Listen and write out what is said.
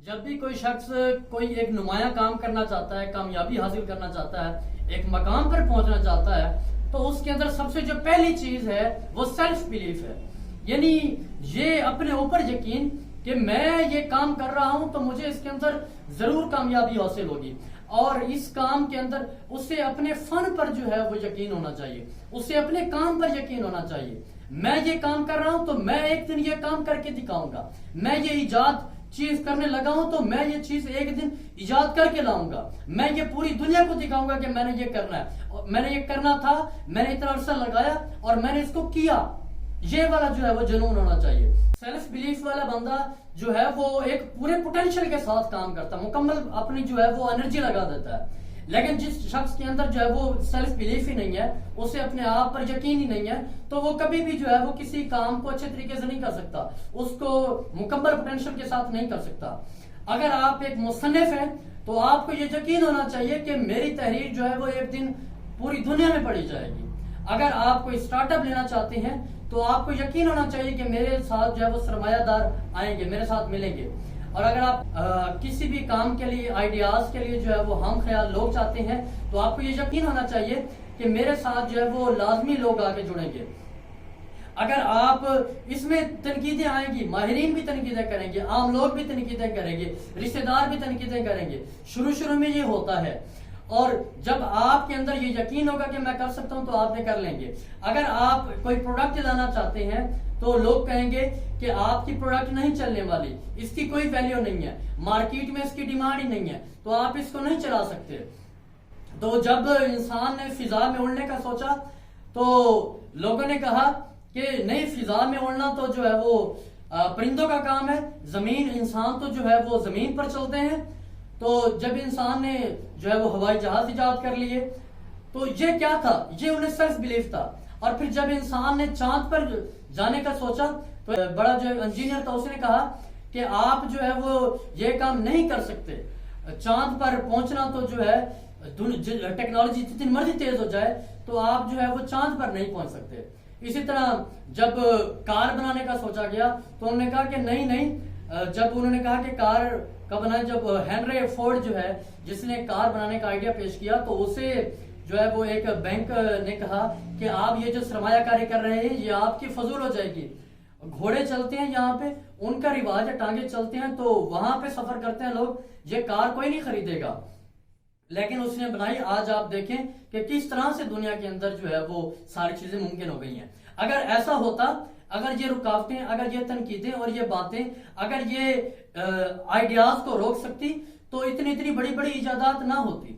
جب بھی کوئی شخص کوئی ایک نمایاں کام کرنا چاہتا ہے، کامیابی حاصل کرنا چاہتا ہے، ایک مقام پر پہنچنا چاہتا ہے، تو اس کے اندر سب سے جو پہلی چیز ہے وہ سیلف بلیف ہے. یعنی یہ اپنے اوپر یقین کہ میں یہ کام کر رہا ہوں تو مجھے اس کے اندر ضرور کامیابی حاصل ہوگی. اور اس کام کے اندر اسے اپنے فن پر جو ہے وہ یقین ہونا چاہیے، اسے اپنے کام پر یقین ہونا چاہیے. میں یہ کام کر رہا ہوں تو میں ایک دن یہ کام کر کے دکھاؤں گا. میں یہ ایجاد چیز کرنے لگا ہوں تو میں یہ چیز ایک دن ایجاد کر کے لاؤں گا. میں یہ پوری دنیا کو دکھاؤں گا کہ میں نے یہ کرنا ہے، میں نے یہ کرنا تھا، میں نے اتنا عرصہ لگایا اور میں نے اس کو کیا. یہ والا جو ہے وہ جنون ہونا چاہیے. سیلف بلیف والا بندہ جو ہے وہ ایک پورے پوٹینشیل کے ساتھ کام کرتا ہے، مکمل اپنی جو ہے وہ انرجی لگا دیتا ہے. لیکن جس شخص کے اندر جو ہے وہ سیلف بلیف ہی نہیں ہے، اسے اپنے آپ پر یقین ہی نہیں ہے، تو وہ کبھی بھی جو ہے وہ کسی کام کو اچھے طریقے سے نہیں کر سکتا، اس کو مکمل پوٹینشیل کے ساتھ نہیں کر سکتا. اگر آپ ایک مصنف ہیں تو آپ کو یہ یقین ہونا چاہیے کہ میری تحریر جو ہے وہ ایک دن پوری دنیا میں پڑھی جائے گی. اگر آپ کوئی اسٹارٹ اپ لینا چاہتے ہیں تو آپ کو یقین ہونا چاہیے کہ میرے ساتھ جو ہے وہ سرمایہ دار آئیں گے، میرے ساتھ ملیں گے. اور اگر آپ کسی بھی کام کے لیے، آئیڈیاز کے لیے جو ہے وہ ہم خیال لوگ چاہتے ہیں تو آپ کو یہ یقین ہونا چاہیے کہ میرے ساتھ جو ہے وہ لازمی لوگ آگے جڑیں گے. اگر آپ اس میں تنقیدیں آئیں گی، ماہرین بھی تنقیدیں کریں گے، عام لوگ بھی تنقیدیں کریں گے، رشتہ دار بھی تنقیدیں کریں گے. شروع میں یہ ہوتا ہے، اور جب آپ کے اندر یہ یقین ہوگا کہ میں کر سکتا ہوں تو آپ نے کر لیں گے. اگر آپ کوئی پروڈکٹ لانا چاہتے ہیں تو لوگ کہیں گے کہ آپ کی پروڈکٹ نہیں چلنے والی، اس کی کوئی ویلیو نہیں ہے، مارکیٹ میں اس کی ڈیمانڈ ہی نہیں ہے، تو آپ اس کو نہیں چلا سکتے. تو جب انسان نے فضا میں اڑنے کا سوچا تو لوگوں نے کہا کہ نہیں، فضا میں اڑنا تو جو ہے وہ پرندوں کا کام ہے، زمین، انسان تو جو ہے وہ زمین پر چلتے ہیں. تو جب انسان نے جو ہے وہ ہوائی جہاز ایجاد کر لیے تو یہ کیا تھا؟ یہ انہیں سیلف بلیف تھا. اور پھر جب انسان نے چاند پر جانے کا سوچا تو بڑا جو انجینئر تھا اس نے کہا کہ آپ جو ہے وہ یہ کام نہیں کر سکتے، چاند پر پہنچنا تو جو ہے ٹیکنالوجی جتنی مرضی تیز ہو جائے تو آپ جو ہے وہ چاند پر نہیں پہنچ سکتے. اسی طرح جب کار بنانے کا سوچا گیا تو انہوں نے کہا کہ نہیں. جب انہوں نے کہا کہ کار کا بنانا، جب ہینری فورڈ جو ہے جس نے کار بنانے کا آئیڈیا پیش کیا تو اسے جو ہے وہ ایک بینک نے کہا کہ آپ یہ جو سرمایہ کاری کر رہے ہیں یہ آپ کی فضول ہو جائے گی. گھوڑے چلتے ہیں یہاں پہ، ان کا رواج ہے، ٹانگے چلتے ہیں تو وہاں پہ سفر کرتے ہیں لوگ، یہ کار کوئی نہیں خریدے گا. لیکن اس نے بنائی. آج آپ دیکھیں کہ کس طرح سے دنیا کے اندر جو ہے وہ ساری چیزیں ممکن ہو گئی ہیں. اگر ایسا ہوتا، اگر یہ رکاوٹیں، اگر یہ تنقیدیں اور یہ باتیں، اگر یہ آئیڈیاز کو روک سکتی تو اتنی بڑی ایجادات نہ ہوتی.